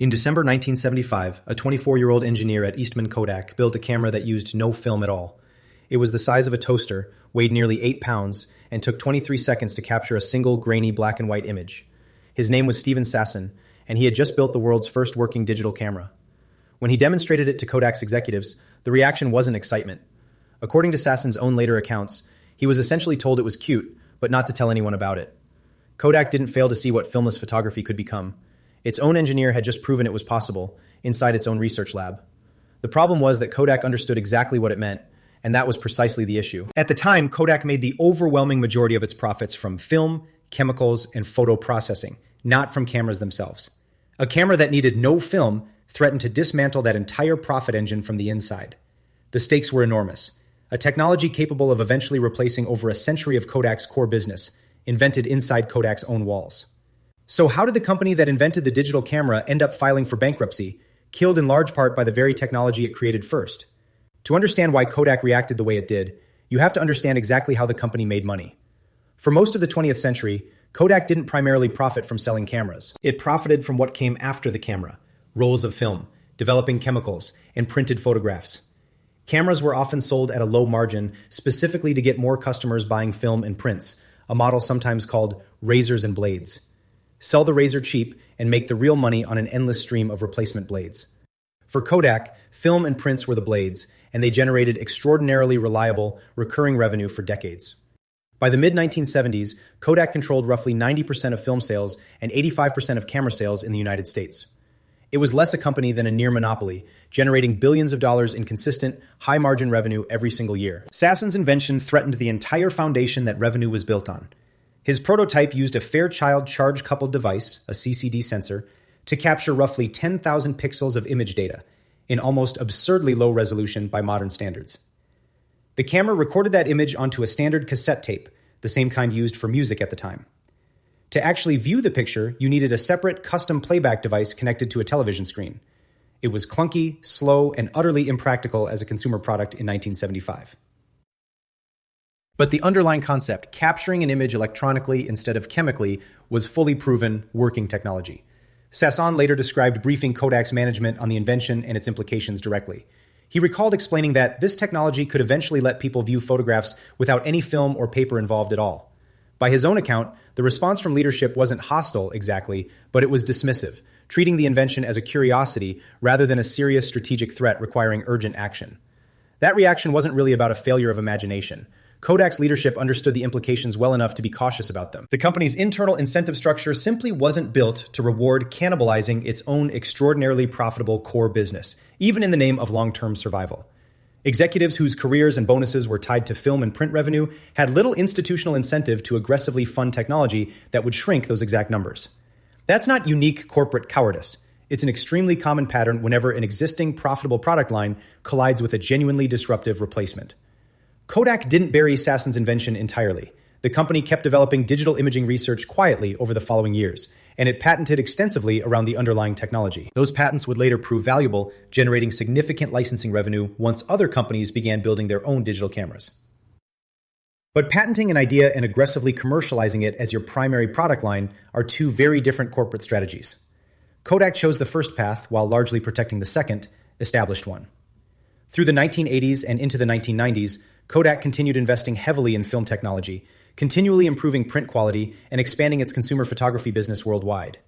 In December 1975, a 24-year-old engineer at Eastman Kodak built a camera that used no film at all. It was the size of a toaster, weighed nearly 8 pounds, and took 23 seconds to capture a single grainy black and white image. His name was Steven Sasson, and he had just built the world's first working digital camera. When he demonstrated it to Kodak's executives, the reaction wasn't excitement. According to Sasson's own later accounts, he was essentially told it was cute, but not to tell anyone about it. Kodak didn't fail to see what filmless photography could become. Its own engineer had just proven it was possible, inside its own research lab. The problem was that Kodak understood exactly what it meant, and that was precisely the issue. At the time, Kodak made the overwhelming majority of its profits from film, chemicals, and photo processing, not from cameras themselves. A camera that needed no film threatened to dismantle that entire profit engine from the inside. The stakes were enormous. A technology capable of eventually replacing over a century of Kodak's core business, invented inside Kodak's own walls. So how did the company that invented the digital camera end up filing for bankruptcy, killed in large part by the very technology it created first? To understand why Kodak reacted the way it did, you have to understand exactly how the company made money. For most of the 20th century, Kodak didn't primarily profit from selling cameras. It profited from what came after the camera: rolls of film, developing chemicals, and printed photographs. Cameras were often sold at a low margin, specifically to get more customers buying film and prints, a model sometimes called razors and blades. Sell the razor cheap and make the real money on an endless stream of replacement blades. For Kodak, film and prints were the blades, and they generated extraordinarily reliable, recurring revenue for decades. By the mid-1970s, Kodak controlled roughly 90% of film sales and 85% of camera sales in the United States. It was less a company than a near monopoly, generating billions of dollars in consistent, high-margin revenue every single year. Sasson's invention threatened the entire foundation that revenue was built on. His prototype used a Fairchild charge-coupled device, a CCD sensor, to capture roughly 10,000 pixels of image data, in almost absurdly low resolution by modern standards. The camera recorded that image onto a standard cassette tape, the same kind used for music at the time. To actually view the picture, you needed a separate custom playback device connected to a television screen. It was clunky, slow, and utterly impractical as a consumer product in 1975. But the underlying concept, capturing an image electronically instead of chemically, was fully proven working technology. Sasson later described briefing Kodak's management on the invention and its implications directly. He recalled explaining that this technology could eventually let people view photographs without any film or paper involved at all. By his own account, the response from leadership wasn't hostile exactly, but it was dismissive, treating the invention as a curiosity rather than a serious strategic threat requiring urgent action. That reaction wasn't really about a failure of imagination. Kodak's leadership understood the implications well enough to be cautious about them. The company's internal incentive structure simply wasn't built to reward cannibalizing its own extraordinarily profitable core business, even in the name of long-term survival. Executives whose careers and bonuses were tied to film and print revenue had little institutional incentive to aggressively fund technology that would shrink those exact numbers. That's not unique corporate cowardice. It's an extremely common pattern whenever an existing profitable product line collides with a genuinely disruptive replacement. Kodak didn't bury Sasson's invention entirely. The company kept developing digital imaging research quietly over the following years, and it patented extensively around the underlying technology. Those patents would later prove valuable, generating significant licensing revenue once other companies began building their own digital cameras. But patenting an idea and aggressively commercializing it as your primary product line are two very different corporate strategies. Kodak chose the first path while largely protecting the second, established one. Through the 1980s and into the 1990s, Kodak continued investing heavily in film technology, continually improving print quality and expanding its consumer photography business worldwide.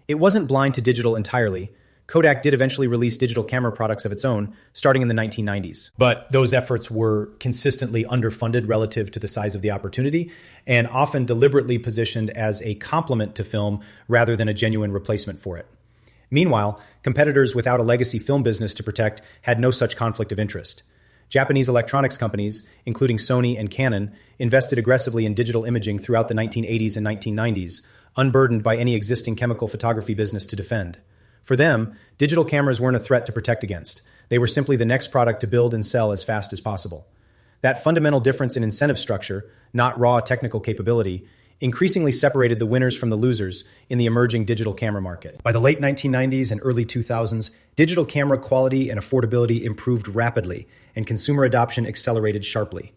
It wasn't blind to digital entirely. Kodak did eventually release digital camera products of its own, starting in the 1990s. But those efforts were consistently underfunded relative to the size of the opportunity, and often deliberately positioned as a complement to film rather than a genuine replacement for it. Meanwhile, competitors without a legacy film business to protect had no such conflict of interest. Japanese electronics companies, including Sony and Canon, invested aggressively in digital imaging throughout the 1980s and 1990s, unburdened by any existing chemical photography business to defend. For them, digital cameras weren't a threat to protect against. They were simply the next product to build and sell as fast as possible. That fundamental difference in incentive structure, not raw technical capability, increasingly separated the winners from the losers in the emerging digital camera market. By the late 1990s and early 2000s, digital camera quality and affordability improved rapidly, and consumer adoption accelerated sharply.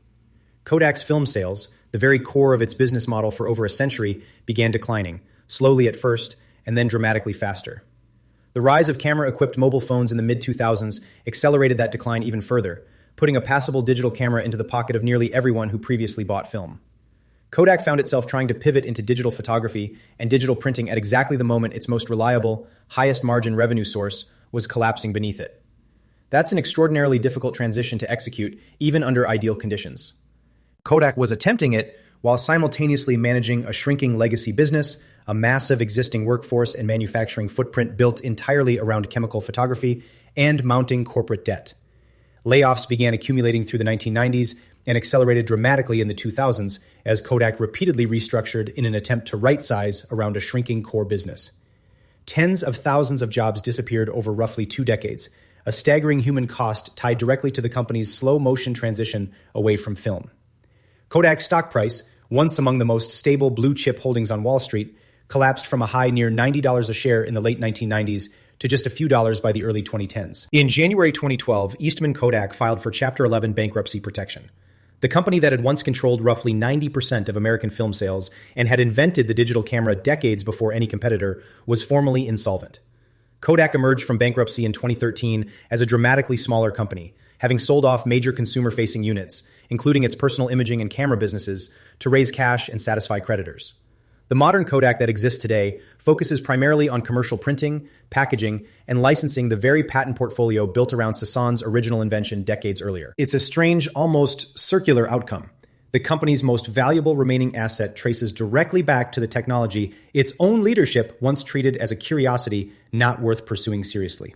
Kodak's film sales, the very core of its business model for over a century, began declining, slowly at first, and then dramatically faster. The rise of camera-equipped mobile phones in the mid-2000s accelerated that decline even further, putting a passable digital camera into the pocket of nearly everyone who previously bought film. Kodak found itself trying to pivot into digital photography and digital printing at exactly the moment its most reliable, highest margin revenue source was collapsing beneath it. That's an extraordinarily difficult transition to execute, even under ideal conditions. Kodak was attempting it while simultaneously managing a shrinking legacy business, a massive existing workforce and manufacturing footprint built entirely around chemical photography, and mounting corporate debt. Layoffs began accumulating through the 1990s and accelerated dramatically in the 2000s as Kodak repeatedly restructured in an attempt to right-size around a shrinking core business. Tens of thousands of jobs disappeared over roughly 2 decades, a staggering human cost tied directly to the company's slow-motion transition away from film. Kodak's stock price, once among the most stable blue-chip holdings on Wall Street, collapsed from a high near $90 a share in the late 1990s to just a few dollars by the early 2010s. In January 2012, Eastman Kodak filed for Chapter 11 bankruptcy protection. The company that had once controlled roughly 90% of American film sales and had invented the digital camera decades before any competitor was formally insolvent. Kodak emerged from bankruptcy in 2013 as a dramatically smaller company, having sold off major consumer-facing units, including its personal imaging and camera businesses, to raise cash and satisfy creditors. The modern Kodak that exists today focuses primarily on commercial printing, packaging, and licensing the very patent portfolio built around Sasson's original invention decades earlier. It's a strange, almost circular outcome. The company's most valuable remaining asset traces directly back to the technology its own leadership once treated as a curiosity not worth pursuing seriously.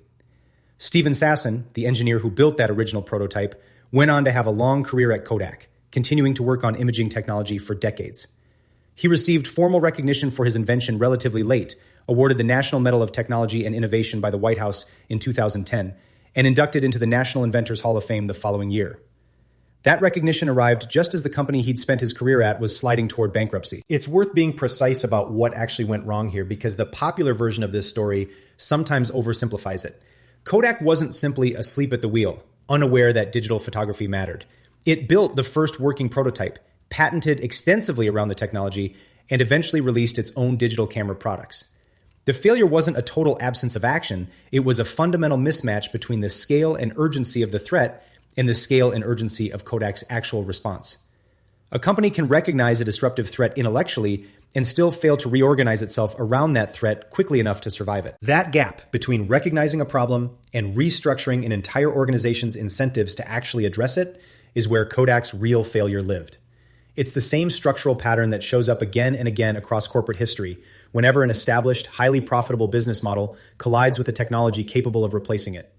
Steven Sasson, the engineer who built that original prototype, went on to have a long career at Kodak, continuing to work on imaging technology for decades. He received formal recognition for his invention relatively late, awarded the National Medal of Technology and Innovation by the White House in 2010, and inducted into the National Inventors Hall of Fame the following year. That recognition arrived just as the company he'd spent his career at was sliding toward bankruptcy. It's worth being precise about what actually went wrong here because the popular version of this story sometimes oversimplifies it. Kodak wasn't simply asleep at the wheel, unaware that digital photography mattered. It built the first working prototype, patented extensively around the technology, and eventually released its own digital camera products. The failure wasn't a total absence of action, it was a fundamental mismatch between the scale and urgency of the threat and the scale and urgency of Kodak's actual response. A company can recognize a disruptive threat intellectually and still fail to reorganize itself around that threat quickly enough to survive it. That gap between recognizing a problem and restructuring an entire organization's incentives to actually address it is where Kodak's real failure lived. It's the same structural pattern that shows up again and again across corporate history whenever an established, highly profitable business model collides with a technology capable of replacing it.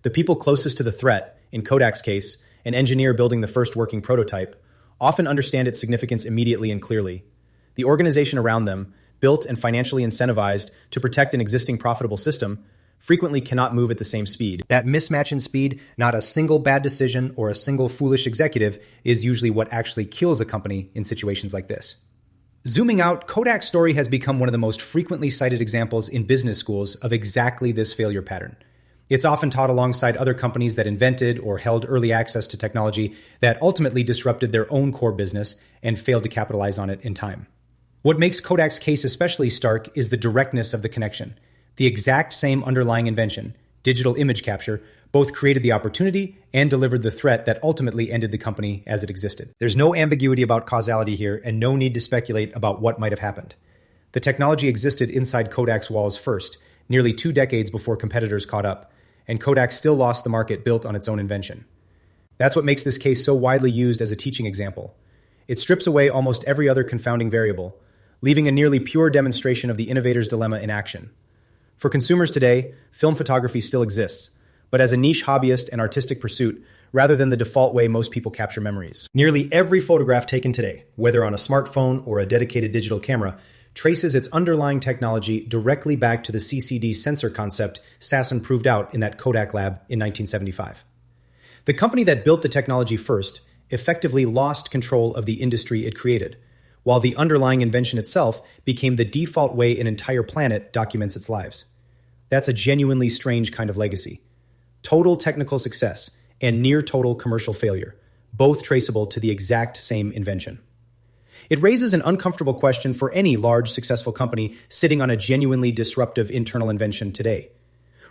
The people closest to the threat, in Kodak's case, an engineer building the first working prototype, often understand its significance immediately and clearly. The organization around them, built and financially incentivized to protect an existing profitable system, frequently cannot move at the same speed. That mismatch in speed, not a single bad decision or a single foolish executive, is usually what actually kills a company in situations like this. Zooming out, Kodak's story has become one of the most frequently cited examples in business schools of exactly this failure pattern. It's often taught alongside other companies that invented or held early access to technology that ultimately disrupted their own core business and failed to capitalize on it in time. What makes Kodak's case especially stark is the directness of the connection. The exact same underlying invention, digital image capture, both created the opportunity and delivered the threat that ultimately ended the company as it existed. There's no ambiguity about causality here and no need to speculate about what might have happened. The technology existed inside Kodak's walls first, nearly 2 decades before competitors caught up, and Kodak still lost the market built on its own invention. That's what makes this case so widely used as a teaching example. It strips away almost every other confounding variable, leaving a nearly pure demonstration of the innovator's dilemma in action. For consumers today, film photography still exists, but as a niche hobbyist and artistic pursuit, rather than the default way most people capture memories. Nearly every photograph taken today, whether on a smartphone or a dedicated digital camera, traces its underlying technology directly back to the CCD sensor concept Sasson proved out in that Kodak lab in 1975. The company that built the technology first effectively lost control of the industry it created, while the underlying invention itself became the default way an entire planet documents its lives. That's a genuinely strange kind of legacy. Total technical success and near-total commercial failure, both traceable to the exact same invention. It raises an uncomfortable question for any large, successful company sitting on a genuinely disruptive internal invention today.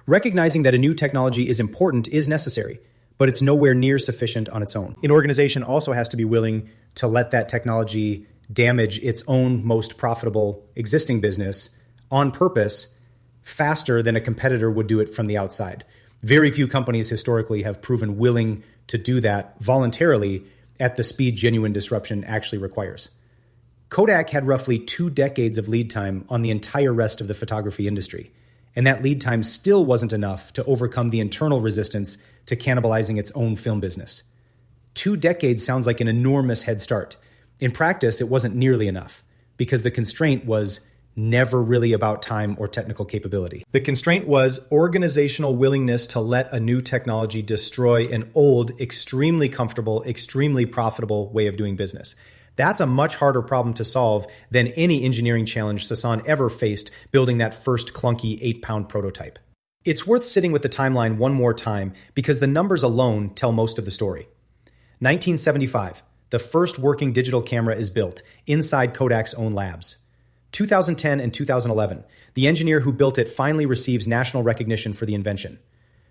Recognizing that a new technology is important is necessary, but it's nowhere near sufficient on its own. An organization also has to be willing to let that technology damage its own most profitable existing business on purpose faster than a competitor would do it from the outside. Very few companies historically have proven willing to do that voluntarily at the speed genuine disruption actually requires. Kodak had roughly 2 decades of lead time on the entire rest of the photography industry, and that lead time still wasn't enough to overcome the internal resistance to cannibalizing its own film business. 2 decades sounds like an enormous head start. In practice, it wasn't nearly enough, because the constraint was never really about time or technical capability. The constraint was organizational willingness to let a new technology destroy an old, extremely comfortable, extremely profitable way of doing business. That's a much harder problem to solve than any engineering challenge Sasson ever faced building that first clunky 8-pound prototype. It's worth sitting with the timeline one more time because the numbers alone tell most of the story. 1975, the first working digital camera is built inside Kodak's own labs. 2010 and 2011, the engineer who built it finally receives national recognition for the invention.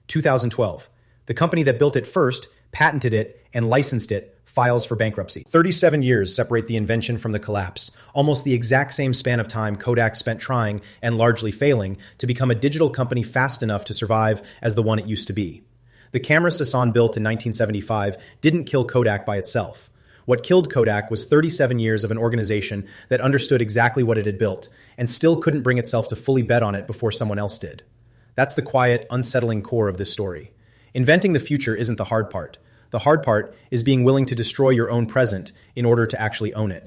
2012, the company that built it first, patented it, and licensed it, files for bankruptcy. 37 years separate the invention from the collapse, almost the exact same span of time Kodak spent trying and largely failing to become a digital company fast enough to survive as the one it used to be. The camera Sasson built in 1975 didn't kill Kodak by itself. What killed Kodak was 37 years of an organization that understood exactly what it had built and still couldn't bring itself to fully bet on it before someone else did. That's the quiet, unsettling core of this story. Inventing the future isn't the hard part. The hard part is being willing to destroy your own present in order to actually own it.